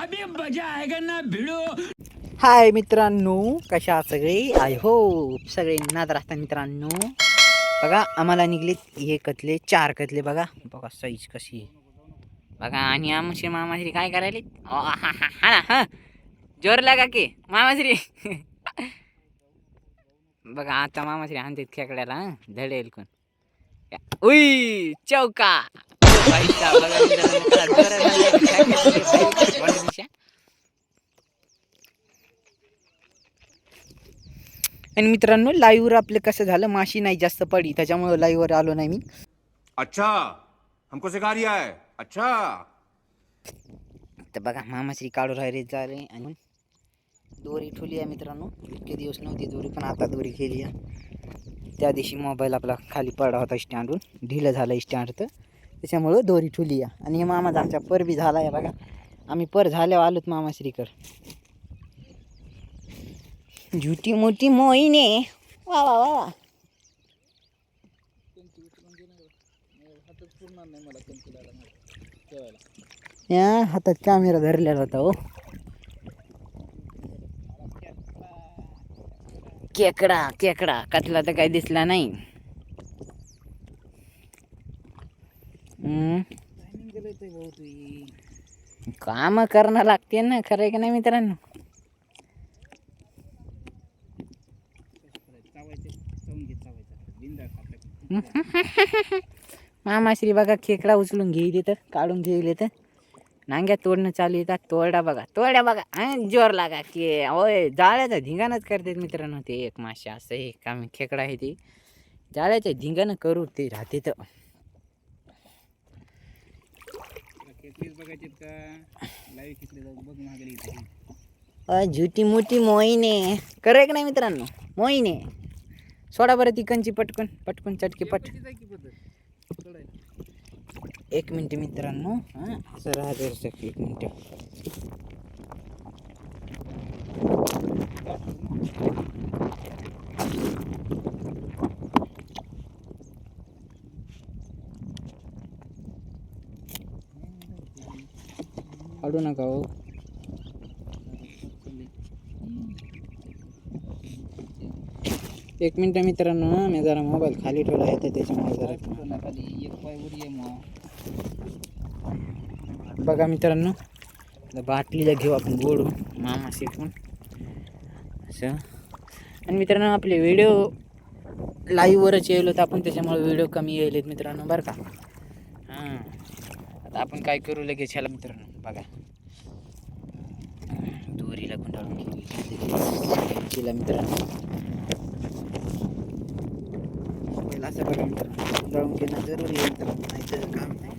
अभी मजा आएगा ना भिड़ो. हाय मित्रांनो, कशा आहात सगळे? आय होप सगळे नाद राहता मित्रांनो. बघा आम्हाला निघलेत हे कतले 4 कतले. बघा बघा साईज कशी आहे बघा. आणि आमचे मामाश्री काय करायले? हा ना हा जोर लागा की मामाश्री. बघा आता मामाश्री आणतात खेकड्याला धडेल कोण. उई चौका आणि मित्रांनो लाईव्हवर आपलं कसं झालं, माशी नाही जास्त पडली त्याच्यामुळे लाईव्हवर आलो नाही मी. अच्छा हमको सिखा रिया है. अच्छा तर बघा मामाश्री काढू राहिले झाले आणि दोरी ठेवली आहे मित्रांनो. इतके दिवस नव्हती दोरी पण आता दोरी केली आहे. त्या दिवशी मोबाईल आपला खाली पडा होता स्टँडून, ढिलं झालं स्टँड तर त्याच्यामुळं दोरी ठेवली आहे. आणि मामाचा आमच्या पर बी झाला आहे बघा. आम्ही पर झाल्यावर आलोत मामाश्रीकर. झुटी मोठी मोहीने वा वा वा. या हातात कॅमेरा धरलेला होता हो. केकडा केकडा कतला तर काही दिसला नाही. काम करणं लागते ना, खरं का नाही मित्रांनो? मामाश्री बघा खेकडा उचलून घेईल तर काढून घेईल तर नांग्या तोडणं चालू येतात. तोडा बघा जोर लागा की ओय जाळ्याचा धिंगाणच करतात मित्रांनो. ते एक मासे असं हे काम खेकडा आहे ते जाळ्याच्या धिंगाणं करू ते राहते तर. झुटी मोठी मोहीने करे का नाही मित्रांनो? मोहीने सोडा बरं ती कंची पटकन पटकन चटके पट. एक मिनिट मित्रांनो, हां असं राहते एक मिनिट. काढू नका हो. एक मिनिट मित्रांनो, मी जरा मोबाईल खाली ठेवला आहे तर त्याच्यामुळे जरा बघा मित्रांनो. बाटलीला घेऊ आपण गोडून मामा शिकून असं. आणि मित्रांनो आपले व्हिडिओ लाईव्हवरच येईल होतं आपण, त्याच्यामुळे व्हिडिओ कमी येईल मित्रांनो बरं का. हां आता आपण काय करू लगेच ह्याला मित्रांनो. बघा दोरीला गुंडाळून केला मित्रांनो. असं बघा मित्रांनो गुंडाळून घेणं जरुरी आहे मित्रांनो, नाहीतर काम नाही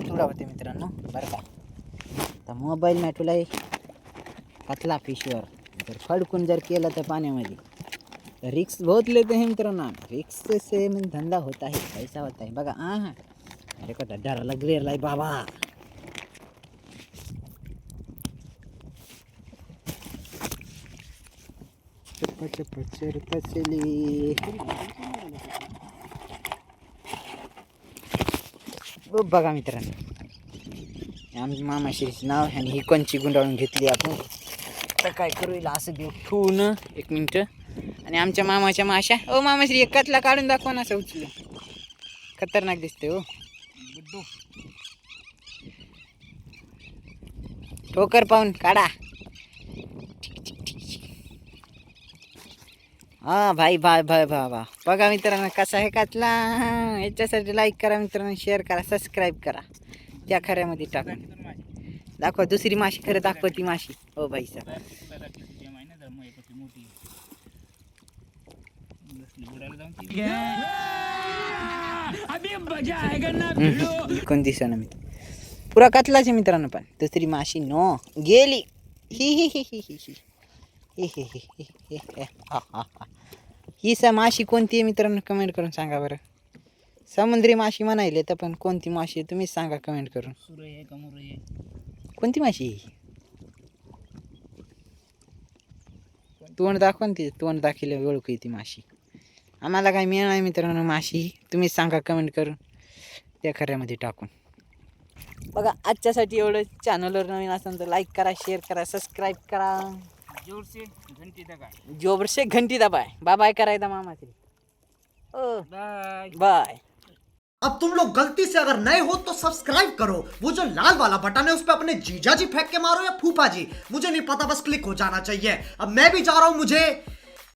तुला होते मित्रांनो बरं का. तर मोबाईल मॅटूला कतला फिशवर जर फडकून जर केलं तर पाण्यामध्ये रिक्स बहुत लेते हैं मित्रांनो. रिक्स से मन धंदा होता है, पैसा होता है बघा. हां अरे का डराला ग्लेरलाय बाबा. बघा मित्रांनो आमच्या मामाश्रीचं नाव आणि ही कोणची गुंडाळून घेतली आपण. तर काय करू असं घेऊ ठेवून एक मिनटं. आणि आमच्या मामाच्या माशा ओ मामाश्री एक कतला काढून दाखवा ना असं उचलून. खतरनाक दिसते हो. ठोकर पाहून काढा. हां भाई भाई भाई भाई बघा मित्रांनो कसा आहे कतला. याच्यासाठी लाईक करा मित्रांनो, शेअर करा, सबस्क्राईब करा. त्या खऱ्यामध्ये टाका दाखवा दुसरी माशी खरं दाखवा ती माशी. हो भाई सर अभी मजा आएगा ना भिड़ो. कोण दिसेना मी पुरा कतलाच मित्रांनो. पण दुसरी माशी नो गेली. ही ही ही ही ही ही ही ही ही ही ही हा हा हा. ही माशी कोणती आहे मित्रांनो कमेंट करून सांगा बरं. समुद्री माशी म्हणायले तर पण कोणती माशी आहे तुम्हीच सांगा कमेंट करून. कोणती माशी आहे? तोंड दाखवा ना, ती तोंड दाखवले ओळखू ती माशी. आम्हाला काय मिळणार मित्रांनो माशी, तुम्हीच सांगा कमेंट करून त्या खऱ्यामध्ये टाकून. बघा आजच्यासाठी एवढं. चॅनलवर नवीन असेल तर लाईक करा, शेअर करा, सबस्क्राईब करा, जोर से घंटी दबाए. जोर से घंटी दबाए. बाय बाय करायचा मामा तरी. ओ बाय. बाय. अब तुम लोग गलती से अगर नए हो तो सब्सक्राइब करो, वो जो लाल वाला बटन है उस पर अपने जीजा जी फेंक के मारो या फूफा जी, मुझे नहीं पता, बस क्लिक हो जाना चाहिए. अब मैं भी जा रहा हूं, मुझे